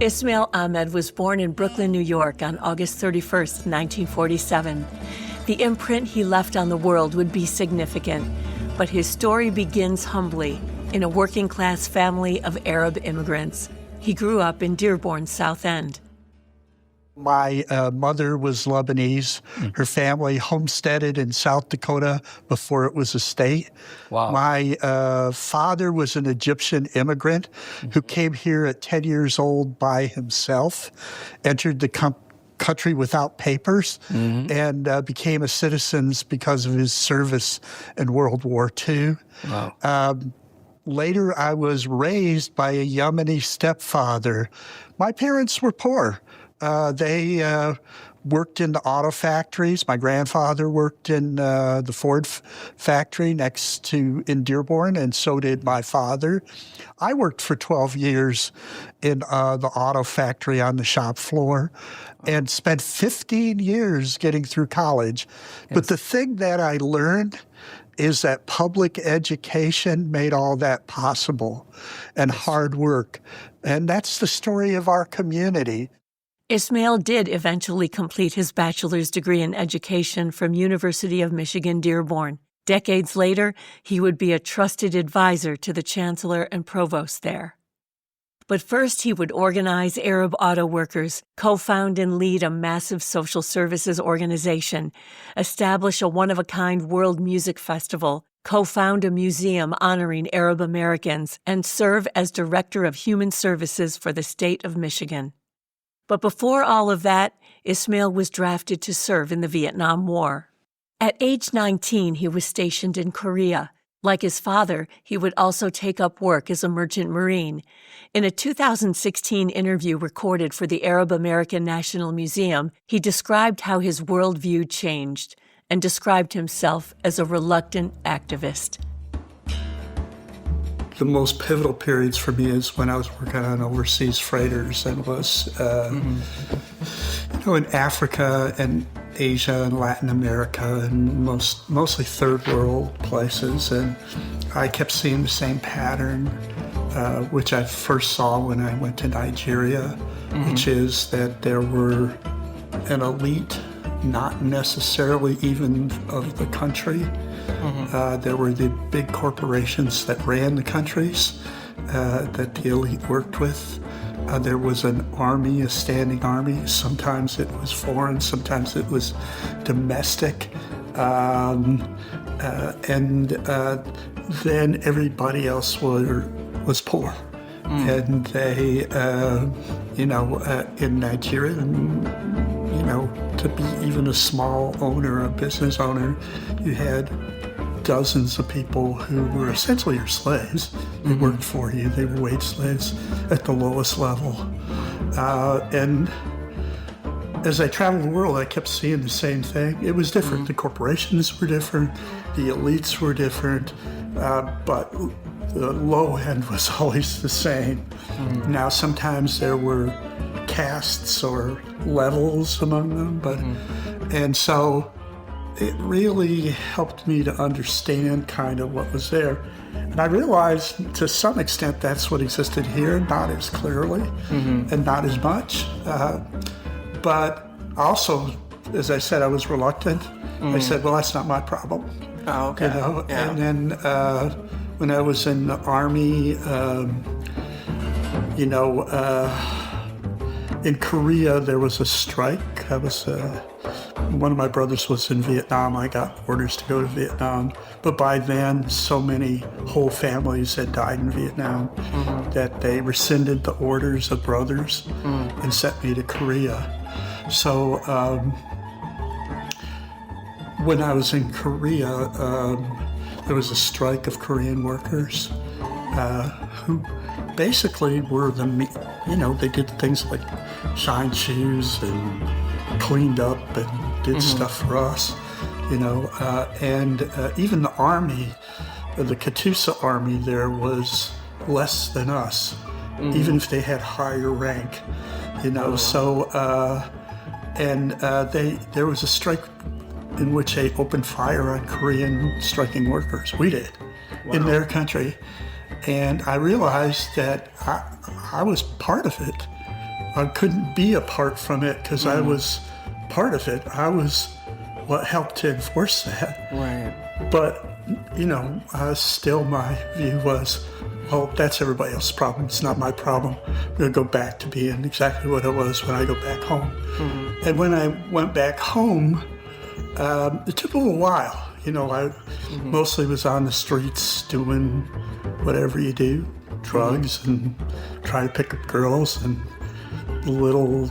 Ismael Ahmed was born in Brooklyn, New York on August 31st, 1947. The imprint he left on the world would be significant, but his story begins humbly in a working-class family of Arab immigrants. He grew up in Dearborn, South End. My mother was Lebanese. Her family homesteaded in South Dakota before it was a state. Wow. My father was an Egyptian immigrant who came here at 10 years old by himself, entered the country without papers, and became a citizen because of his service in World War II. Wow. Later, I was raised by a Yemeni stepfather. My parents were poor. They worked in the auto factories. My grandfather worked in the Ford factory in Dearborn, and so did my father. I worked for 12 years in the auto factory on the shop floor and spent 15 years getting through college. Yes. But the thing that I learned is that public education made all that possible, and hard work. And that's the story of our community. Ismael did eventually complete his bachelor's degree in education from University of Michigan, Dearborn. Decades later, he would be a trusted advisor to the chancellor and provost there. But first, he would organize Arab auto workers, co-found and lead a massive social services organization, establish a one-of-a-kind world music festival, co-found a museum honoring Arab Americans, and serve as director of human services for the state of Michigan. But before all of that, Ismael was drafted to serve in the Vietnam War. At age 19, he was stationed in Korea. Like his father, he would also take up work as a merchant marine. In a 2016 interview recorded for the Arab American National Museum, he described how his worldview changed and described himself as a reluctant activist. The most pivotal periods for me is when I was working on overseas freighters and was, in Africa and Asia and Latin America and mostly third world places. And I kept seeing the same pattern, which I first saw when I went to Nigeria, which is that there were an elite, not necessarily even of the country. There were the big corporations that ran the countries that the elite worked with. There was an army, a standing army. Sometimes it was foreign, sometimes it was domestic. And then everybody else was poor. And they, in Nigeria, to be even a small owner, a business owner, you had dozens of people who were essentially your slaves. They worked for you. They were wage slaves at the lowest level. And as I traveled the world, I kept seeing the same thing. It was different. The corporations were different. The elites were different. But the low end was always the same. Now, sometimes there were castes or levels among them, and so it really helped me to understand kind of what was there. And I realized to some extent that's what existed here, not as clearly and not as much. But also, as I said, I was reluctant. I said, well, that's not my problem. Oh, okay. Yeah. And then when I was in the Army, in Korea, there was a strike. One of my brothers was in Vietnam. I got orders to go to Vietnam. But by then, so many whole families had died in Vietnam that they rescinded the orders of brothers and sent me to Korea. So when I was in Korea, there was a strike of Korean workers who basically were they did things like shine shoes and cleaned up and did stuff for us, and even the army, the Katusa army there was less than us, even if they had higher rank, so, there was a strike in which they opened fire on Korean striking workers. We did, in their country. And I realized that I was part of it. I couldn't be apart from it because I was part of it. I was what helped to enforce that. Right. But, still my view was, well, that's everybody else's problem. It's not my problem. I'm going to go back to being exactly what I was when I go back home. Mm-hmm. And when I went back home, it took a little while. I mostly was on the streets doing whatever you do, drugs and trying to pick up girls and little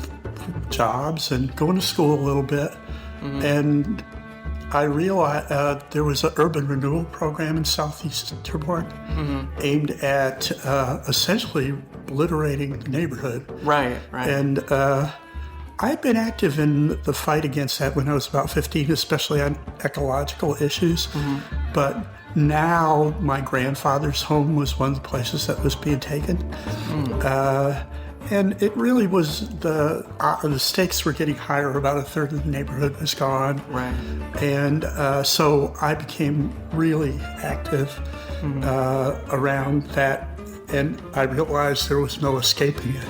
jobs and going to school a little bit. Mm-hmm. And I realized there was an urban renewal program in southeast Dearborn aimed at essentially obliterating the neighborhood. Right. And I'd been active in the fight against that when I was about 15, especially on ecological issues. Mm-hmm. But now my grandfather's home was one of the places that was being taken. And it really was the stakes were getting higher. About a third of the neighborhood was gone. Right. And so I became really active around that. And I realized there was no escaping it.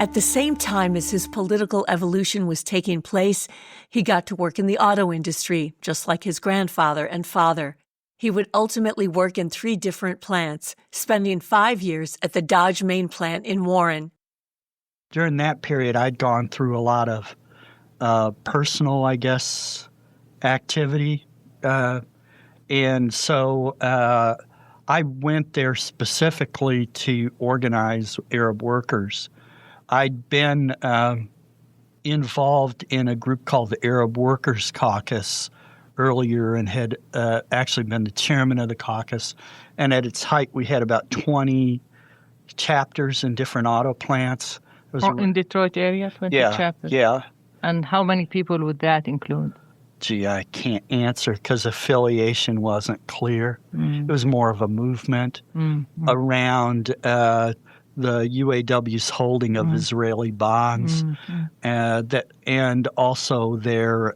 At the same time as his political evolution was taking place, he got to work in the auto industry, just like his grandfather and father. He would ultimately work in 3 different plants, spending 5 years at the Dodge main plant in Warren. During that period, I'd gone through a lot of personal, activity. And so I went there specifically to organize Arab workers. I'd been involved in a group called the Arab Workers Caucus earlier and had actually been the chairman of the caucus. And at its height, we had about 20 chapters in different auto plants. In Detroit area, 20 chapters? Yeah. And how many people would that include? Gee, I can't answer because affiliation wasn't clear. It was more of a movement around the UAW's holding of Israeli bonds, and also their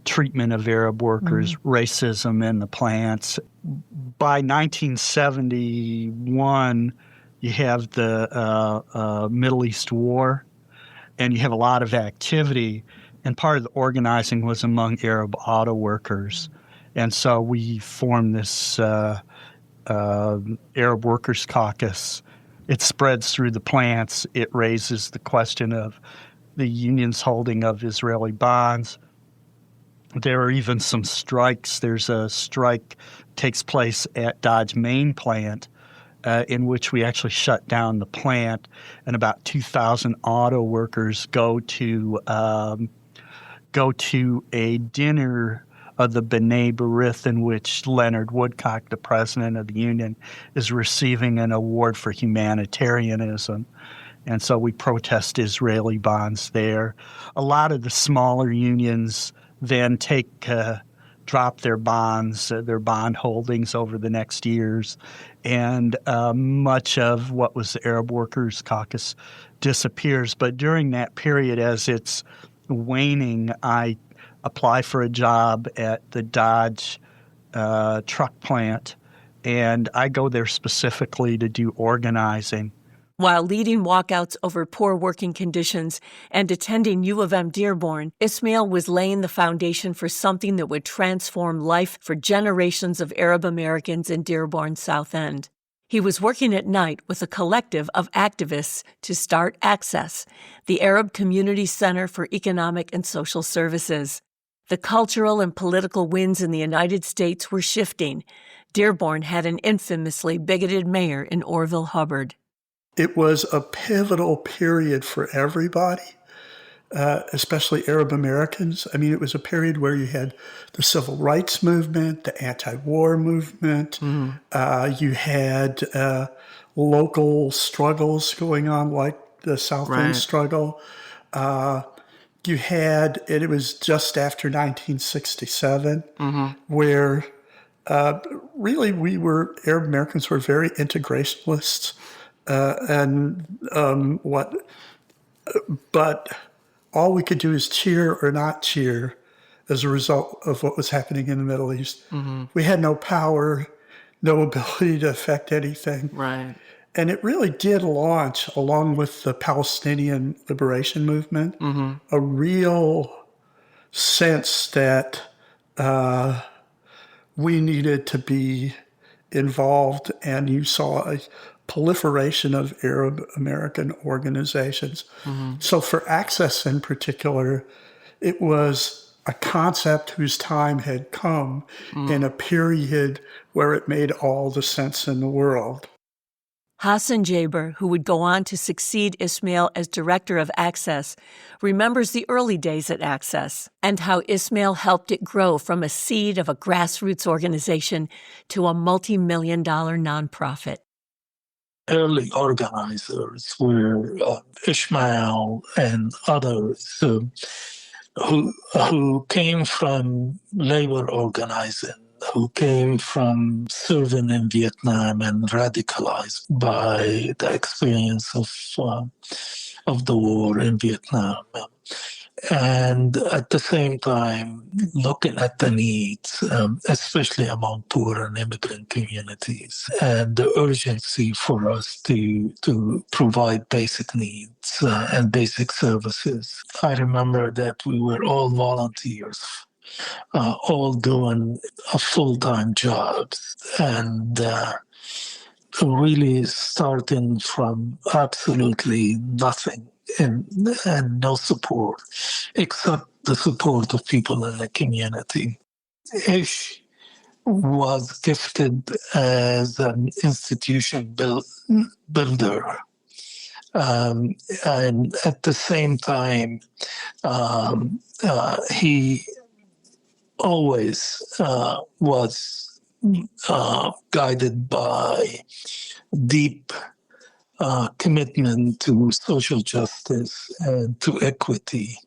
treatment of Arab workers, racism in the plants. By 1971, you have the Middle East War, and you have a lot of activity, and part of the organizing was among Arab auto workers. And so we formed this Arab Workers Caucus. It spreads through the plants. It raises the question of the union's holding of Israeli bonds. There are even some strikes. There's a strike takes place at Dodge main plant in which we actually shut down the plant, and about 2,000 auto workers go to a dinner of the B'nai B'rith in which Leonard Woodcock, the president of the union, is receiving an award for humanitarianism. And so we protest Israeli bonds there. A lot of the smaller unions then drop their bonds, their bond holdings over the next years. And much of what was the Arab Workers Caucus disappears. But during that period, as it's waning, I apply for a job at the Dodge truck plant, and I go there specifically to do organizing. While leading walkouts over poor working conditions and attending U of M Dearborn, Ismael was laying the foundation for something that would transform life for generations of Arab Americans in Dearborn's South End. He was working at night with a collective of activists to start Access, the Arab Community Center for Economic and Social Services. The cultural and political winds in the United States were shifting. Dearborn had an infamously bigoted mayor in Orville Hubbard. It was a pivotal period for everybody, especially Arab Americans. I mean, it was a period where you had the civil rights movement, the anti-war movement. You had local struggles going on, like the South End struggle. You had, and it was just after 1967, where really Arab Americans were very integrationists. But all we could do is cheer or not cheer as a result of what was happening in the Middle East. We had no power, no ability to affect anything. Right. And it really did launch, along with the Palestinian liberation movement, a real sense that we needed to be involved, and you saw a proliferation of Arab American organizations. So for Access in particular, it was a concept whose time had come in a period where it made all the sense in the world. Hassan Jaber, who would go on to succeed Ismael as director of Access, remembers the early days at Access and how Ismael helped it grow from a seed of a grassroots organization to a multi-million-dollar nonprofit. Early organizers were Ismael and others who came from labor organizing, who came from serving in Vietnam and radicalized by the experience of the war in Vietnam. And at the same time, looking at the needs, especially among poor and immigrant communities, and the urgency for us to provide basic needs and basic services. I remember that we were all volunteers, all doing a full-time jobs, and really starting from absolutely nothing and no support, except the support of people in the community. Ish was gifted as an institution builder. And at the same time, he always was guided by deep commitment to social justice and to equity.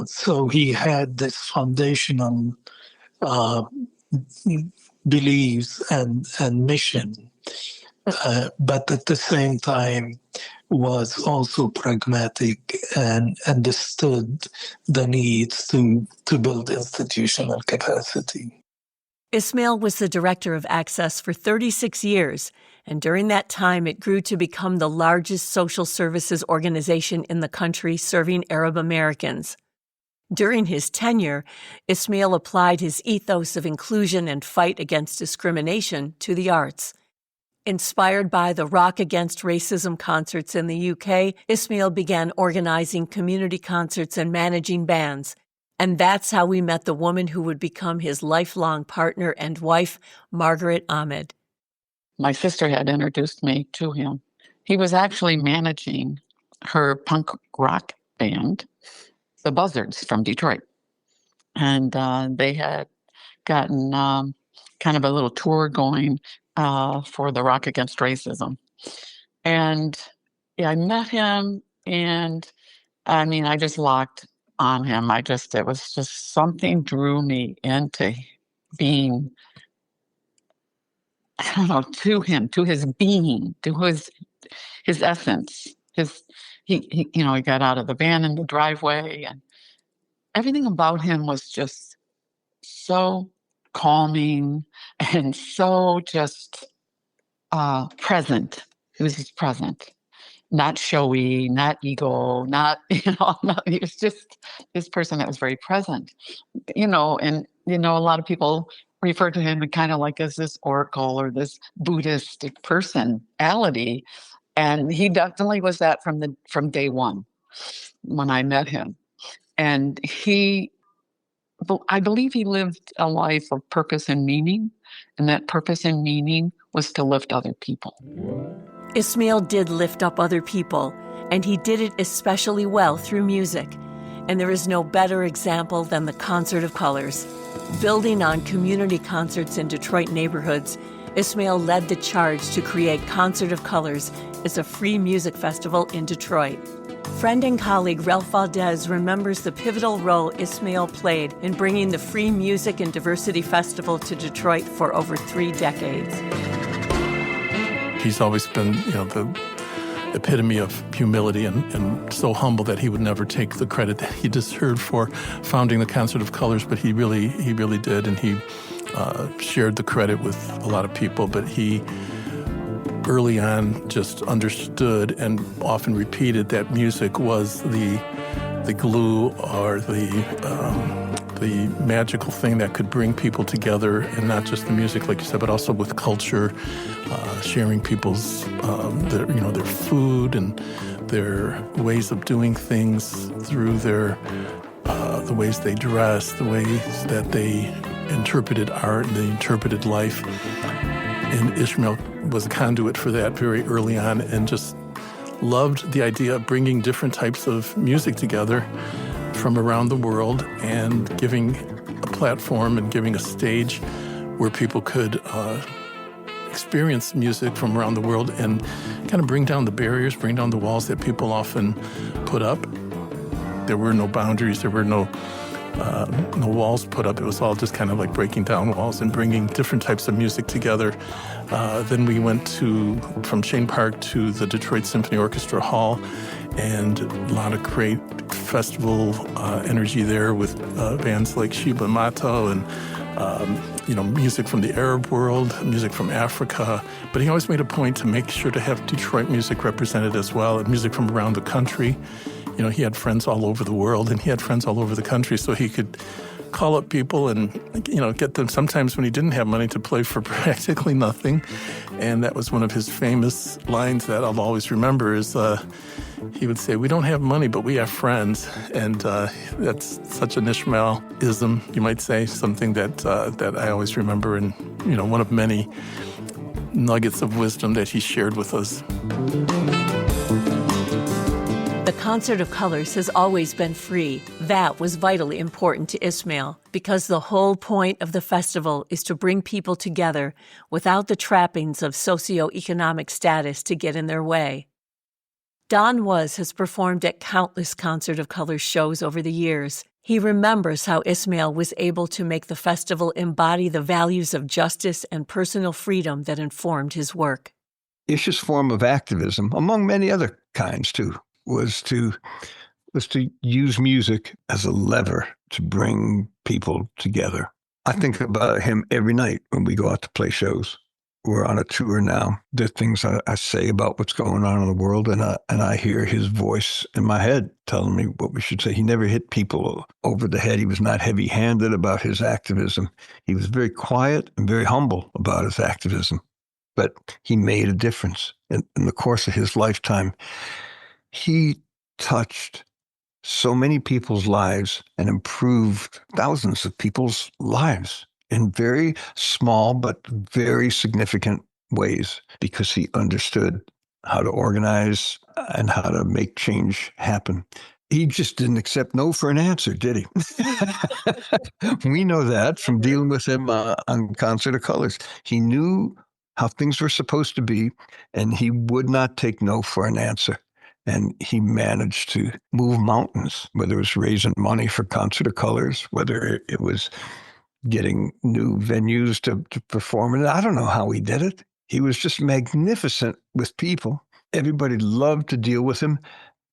So he had this foundational beliefs and mission, but at the same time was also pragmatic and understood the needs to build institutional capacity. Ismael was the director of Access for 36 years, and during that time it grew to become the largest social services organization in the country serving Arab Americans. During his tenure, Ismael applied his ethos of inclusion and fight against discrimination to the arts. Inspired by the Rock Against Racism concerts in the UK, Ismael began organizing community concerts and managing bands. And that's how we met the woman who would become his lifelong partner and wife, Margaret Ahmed. My sister had introduced me to him. He was actually managing her punk rock band, the Buzzards from Detroit. And they had gotten kind of a little tour going for the Rock Against Racism. And I met him, and I mean, I just locked on him. It was just something drew me into being, I don't know, to him, to his being, to his essence. He got out of the van in the driveway, and everything about him was just so calming and so just present. He was just present. Not showy, not ego, he was just this person that was very present, and a lot of people refer to him kind of like as this oracle or this Buddhistic personality. And he definitely was that from day one when I met him. And I believe he lived a life of purpose and meaning, and that purpose and meaning was to lift other people. Ismael did lift up other people, and he did it especially well through music. And there is no better example than the Concert of Colors. Building on community concerts in Detroit neighborhoods, Ismael led the charge to create Concert of Colors as a free music festival in Detroit. Friend and colleague Ralph Valdez remembers the pivotal role Ismael played in bringing the Free Music and Diversity Festival to Detroit for over 3 decades. He's always been, the epitome of humility and so humble that he would never take the credit that he deserved for founding the Concert of Colors, but he really did, and he shared the credit with a lot of people. But he early on just understood and often repeated that music was the glue or the magical thing that could bring people together, and not just the music, like you said, but also with culture, sharing people's their food and their ways of doing things through their the ways they dress, the ways that they interpreted art and they interpreted life. And Ismael was a conduit for that very early on, and just loved the idea of bringing different types of music together from around the world and giving a platform and giving a stage where people could experience music from around the world and kind of bring down the barriers, bring down the walls that people often put up. There were no boundaries, there were no walls put up. It was all just kind of like breaking down walls and bringing different types of music together. Then we went from Chene Park to the Detroit Symphony Orchestra Hall, and a lot of great festival energy there with bands like Sheba Mato and music from the Arab world, music from Africa. But he always made a point to make sure to have Detroit music represented as well, and music from around the country. He had friends all over the world, and he had friends all over the country, so he could call up people and, get them sometimes when he didn't have money to play for practically nothing. And that was one of his famous lines that I'll always remember is he would say, "We don't have money, but we have friends." And that's such an Ismael-ism, you might say, something that I always remember, and, one of many nuggets of wisdom that he shared with us. The Concert of Colors has always been free. That was vitally important to Ismael, because the whole point of the festival is to bring people together without the trappings of socioeconomic status to get in their way. Don Was has performed at countless Concert of Colors shows over the years. He remembers how Ismael was able to make the festival embody the values of justice and personal freedom that informed his work. Ish's form of activism, among many other kinds too, was to use music as a lever to bring people together. I think about him every night when we go out to play shows. We're on a tour now. There are things I say about what's going on in the world, and I hear his voice in my head telling me what we should say. He never hit people over the head. He was not heavy-handed about his activism. He was very quiet and very humble about his activism, but he made a difference in the course of his lifetime. He touched so many people's lives and improved thousands of people's lives in very small but very significant ways, because he understood how to organize and how to make change happen. He just didn't accept no for an answer, did he? We know that from dealing with him on Concert of Colors. He knew how things were supposed to be, and he would not take no for an answer. And he managed to move mountains, whether it was raising money for Concert of Colors, whether it was getting new venues to perform. And I don't know how he did it. He was just magnificent with people. Everybody loved to deal with him.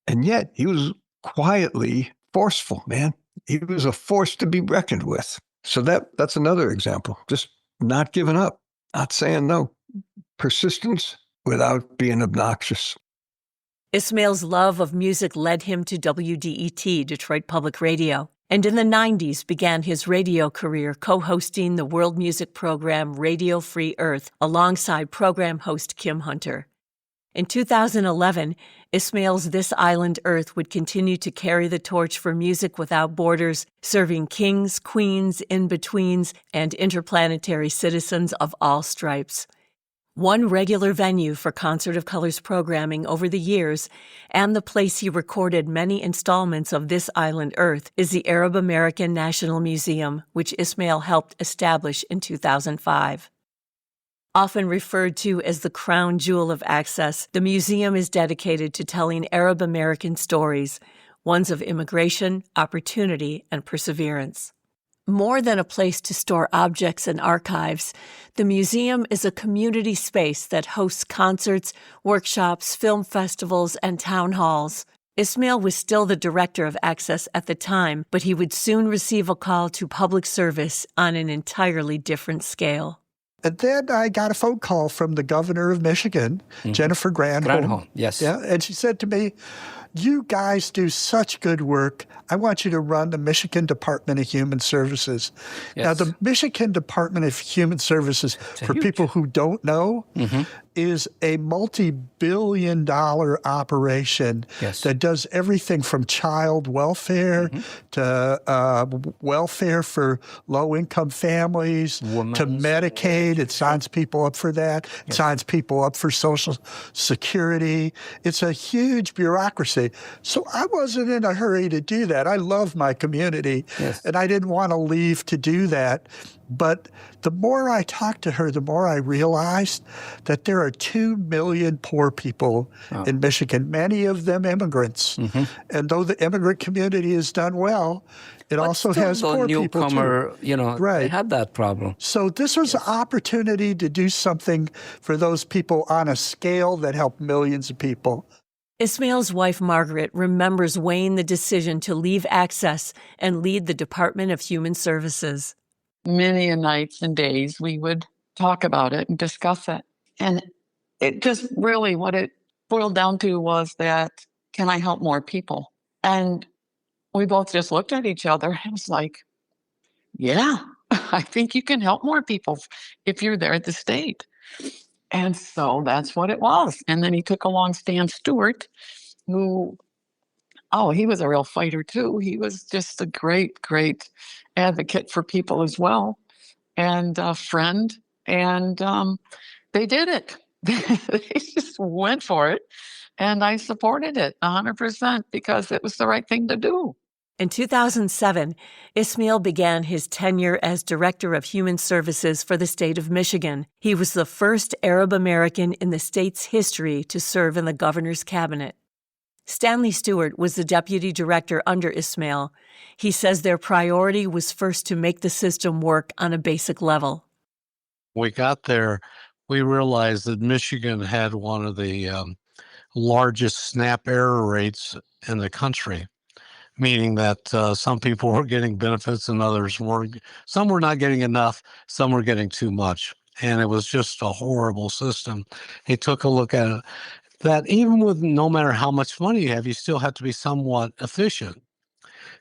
And yet he was quietly forceful, man. He was a force to be reckoned with. So that's another example. Just not giving up, not saying no. Persistence without being obnoxious. Ismael's love of music led him to WDET, Detroit Public Radio, and in the 90s began his radio career co-hosting the world music program Radio Free Earth alongside program host Kim Hunter. In 2011, Ismael's This Island Earth would continue to carry the torch for music without borders, serving kings, queens, in-betweens, and interplanetary citizens of all stripes. One regular venue for Concert of Colors programming over the years, and the place he recorded many installments of This Island Earth, is the Arab American National Museum, which Ismael helped establish in 2005. Often referred to as the crown jewel of Access, the museum is dedicated to telling Arab American stories, ones of immigration, opportunity, and perseverance. More than a place to store objects and archives, the museum is a community space that hosts concerts, workshops, film festivals, and town halls. Ismael was still the director of Access at the time, but he would soon receive a call to public service on an entirely different scale. And then I got a phone call from the governor of Michigan, Jennifer Granholm. Yes. Yeah, and she said to me, "You guys do such good work. I want you to run the Michigan Department of Human Services." Yes. Now, the Michigan Department of Human Services, for people who don't know, is a multi-billion-dollar operation that does everything from child welfare to welfare for low-income families to Medicaid. It signs people up for that. It signs people up for Social Security. It's a huge bureaucracy. So I wasn't in a hurry to do that. I love my community, and I didn't want to leave to do that. But the more I talked to her, the more I realized that there are 2 million poor people in Michigan, many of them immigrants. And though the immigrant community has done well, it also has poor people too. They had that problem. So this was an opportunity to do something for those people on a scale that helped millions of people. Ismael's wife, Margaret, remembers weighing the decision to leave Access and lead the Department of Human Services. Many nights and days we would talk about it and discuss it. And it just really, what it boiled down to was that, can I help more people? And we both just looked at each other and was like, yeah, I think you can help more people if you're there at the state. And so that's what it was. And then he took along Stan Stewart, who, he was a real fighter too. He was just a great, great advocate for people as well, and a friend. And they did it. They just went for it. And I supported it 100% because it was the right thing to do. In 2007, Ismael began his tenure as Director of Human Services for the state of Michigan. He was the first Arab American in the state's history to serve in the governor's cabinet. Stanley Stewart was the deputy director under Ismael. He says their priority was first to make the system work on a basic level. We got there, we realized that Michigan had one of the largest SNAP error rates in the country, meaning that some people were getting benefits and others weren't. Some were not getting enough, some were getting too much. And it was just a horrible system. He took a look at it, that even with no matter how much money you have, you still have to be somewhat efficient.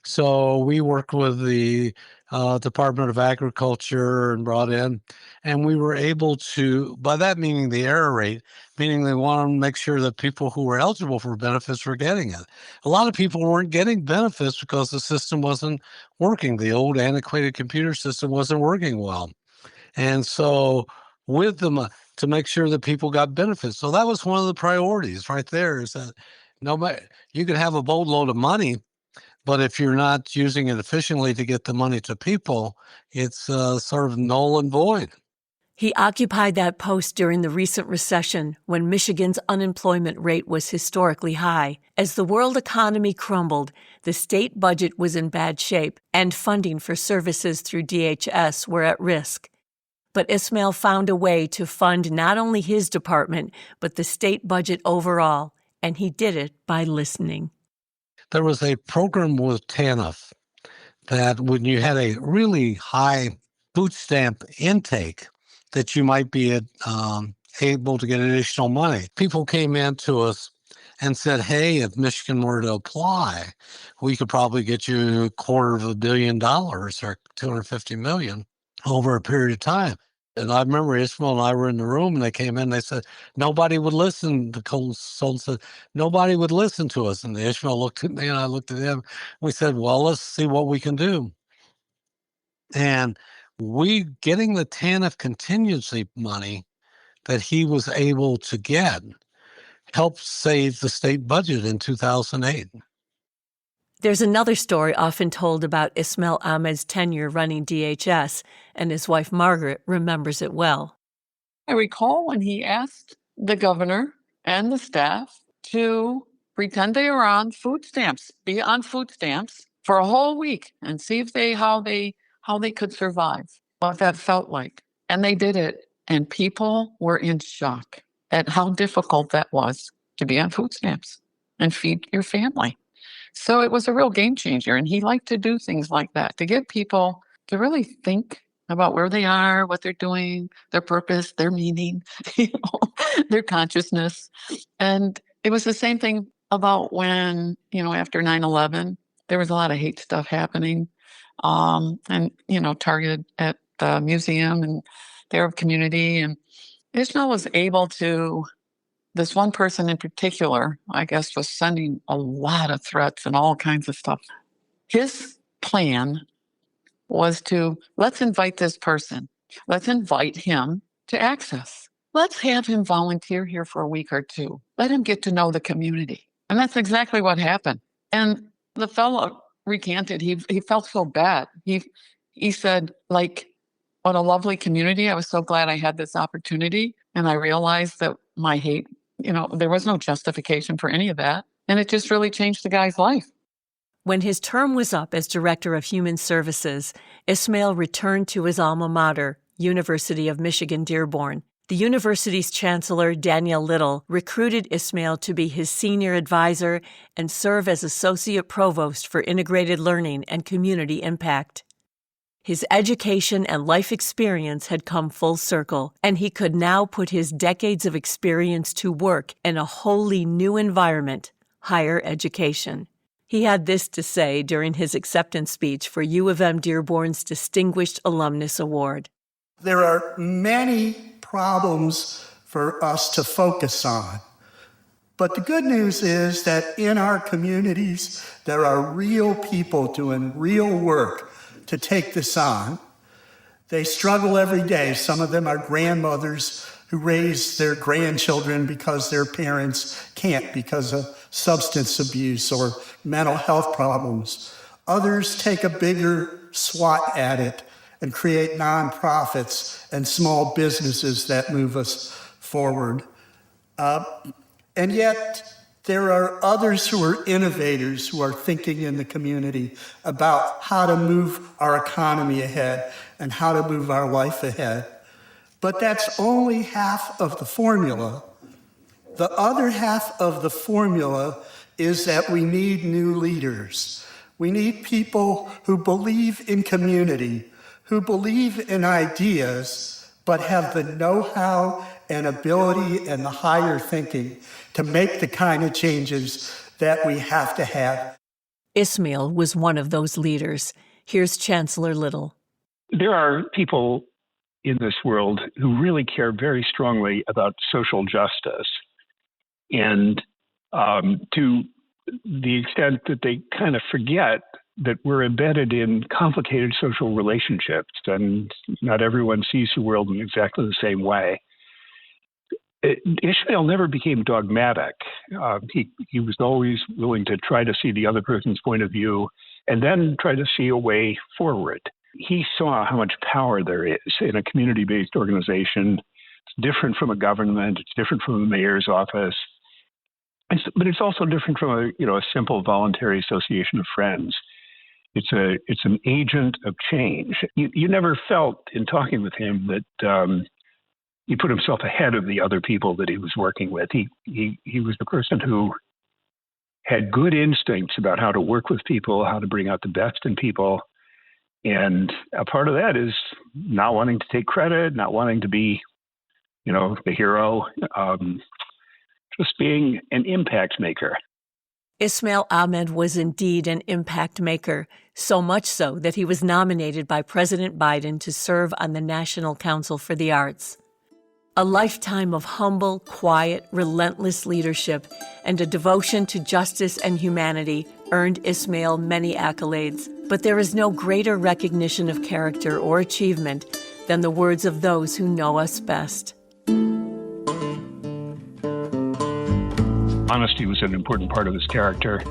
So we worked with the Department of Agriculture and brought in, and we were able to, by that meaning the error rate, meaning they wanted to make sure that people who were eligible for benefits were getting it. A lot of people weren't getting benefits because the system wasn't working. The old antiquated computer system wasn't working well. And so with them to make sure that people got benefits. So that was one of the priorities right there, is that you could have a boatload of money, but if you're not using it efficiently to get the money to people, it's sort of null and void. He occupied that post during the recent recession when Michigan's unemployment rate was historically high. As the world economy crumbled, the state budget was in bad shape, and funding for services through DHS were at risk. But Ismael found a way to fund not only his department, but the state budget overall, and he did it by listening. There was a program with TANF that when you had a really high food stamp intake, that you might be able to get additional money. People came in to us and said, hey, if Michigan were to apply, we could probably get you $250 million or $250 million over a period of time. And I remember Ismael and I were in the room, and they came in, they said, nobody would listen. The consultant said, nobody would listen to us. And Ismael looked at me and I looked at him. We said, well, let's see what we can do. And getting the TANF contingency money that he was able to get helped save the state budget in 2008. There's another story often told about Ismael Ahmed's tenure running DHS, and his wife Margaret remembers it well. I recall when he asked the governor and the staff to pretend they were on food stamps, be on food stamps for a whole week and see if how they could survive, what that felt like. And they did it, and people were in shock at how difficult that was to be on food stamps and feed your family. So it was a real game changer, and he liked to do things like that, to get people to really think about where they are, what they're doing, their purpose, their meaning, their consciousness. And it was the same thing about when, after 9/11, there was a lot of hate stuff happening, and, targeted at the museum and the Arab community. And Ismael was able to, this one person in particular, I guess, was sending a lot of threats and all kinds of stuff. His plan was to, let's invite this person. Let's invite him to Access. Let's have him volunteer here for a week or two. Let him get to know the community. And that's exactly what happened. And the fellow recanted. He felt so bad. He said, like, what a lovely community. I was so glad I had this opportunity. And I realized that my hate, there was no justification for any of that. And it just really changed the guy's life. When his term was up as Director of Human Services, Ismael returned to his alma mater, University of Michigan Dearborn. The university's chancellor, Danielle Little, recruited Ismael to be his senior advisor and serve as associate provost for integrated learning and community impact. His education and life experience had come full circle, and he could now put his decades of experience to work in a wholly new environment, higher education. He had this to say during his acceptance speech for U of M Dearborn's Distinguished Alumnus Award. There are many problems for us to focus on. But the good news is that in our communities, there are real people doing real work to take this on. They struggle every day. Some of them are grandmothers who raise their grandchildren because their parents can't because of substance abuse or mental health problems. Others take a bigger swat at it and create nonprofits and small businesses that move us forward. And yet, there are others who are innovators who are thinking in the community about how to move our economy ahead and how to move our life ahead. But that's only half of the formula. The other half of the formula is that we need new leaders. We need people who believe in community, who believe in ideas, but have the know-how and ability and the higher thinking to make the kind of changes that we have to have. Ismael was one of those leaders. Here's Chancellor Little. There are people in this world who really care very strongly about social justice. And to the extent that they kind of forget that we're embedded in complicated social relationships and not everyone sees the world in exactly the same way. Ismael never became dogmatic. He was always willing to try to see the other person's point of view and then try to see a way forward. He saw how much power there is in a community-based organization. It's different from a government. It's different from a mayor's office. But it's also different from a simple voluntary association of friends. It's an agent of change. You never felt in talking with him that he put himself ahead of the other people that he was working with. He was the person who had good instincts about how to work with people, how to bring out the best in people. And a part of that is not wanting to take credit, not wanting to be, the hero, just being an impact maker. Ismael Ahmed was indeed an impact maker, so much so that he was nominated by President Biden to serve on the National Council for the Arts. A lifetime of humble, quiet, relentless leadership and a devotion to justice and humanity earned Ismael many accolades, but there is no greater recognition of character or achievement than the words of those who know us best. Honesty was an important part of his character.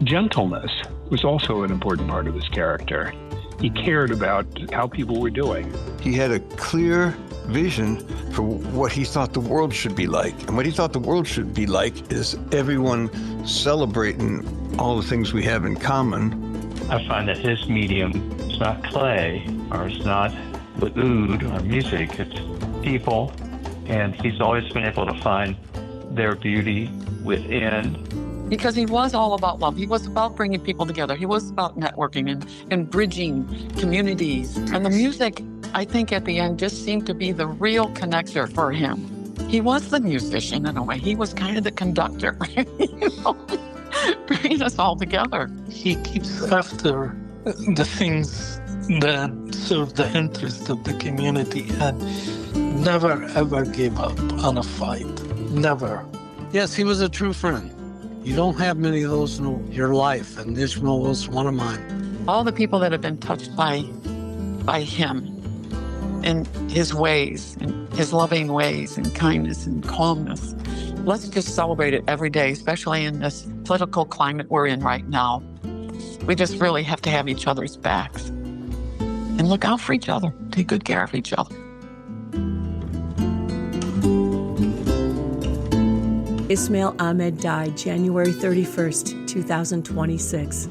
Gentleness was also an important part of his character. He cared about how people were doing. He had a clear vision for what he thought the world should be like. And what he thought the world should be like is everyone celebrating all the things we have in common. I find that his medium is not clay, or it's not the oud or music, it's people. And he's always been able to find their beauty within. Because he was all about love. He was about bringing people together. He was about networking and bridging communities. And the music, I think at the end just seemed to be the real connector for him. He was the musician in a way. He was kind of the conductor, bringing us all together. He keeps after the things that serve the interest of the community and never ever gave up on a fight. Never. Yes, he was a true friend. You don't have many of those in your life, and Ismael was one of mine. All the people that have been touched by him and his ways, and his loving ways and kindness and calmness. Let's just celebrate it every day, especially in this political climate we're in right now. We just really have to have each other's backs and look out for each other, take good care of each other. Ismael Ahmed died January 31st, 2026.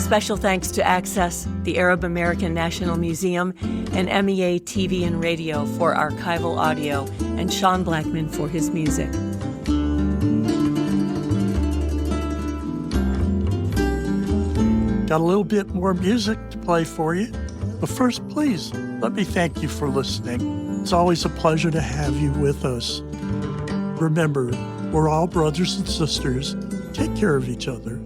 Special thanks to Access, the Arab American National Museum, and MEA TV and Radio for archival audio, and Sean Blackman for his music. Got a little bit more music to play for you. But first, please, let me thank you for listening. It's always a pleasure to have you with us. Remember, we're all brothers and sisters. Take care of each other.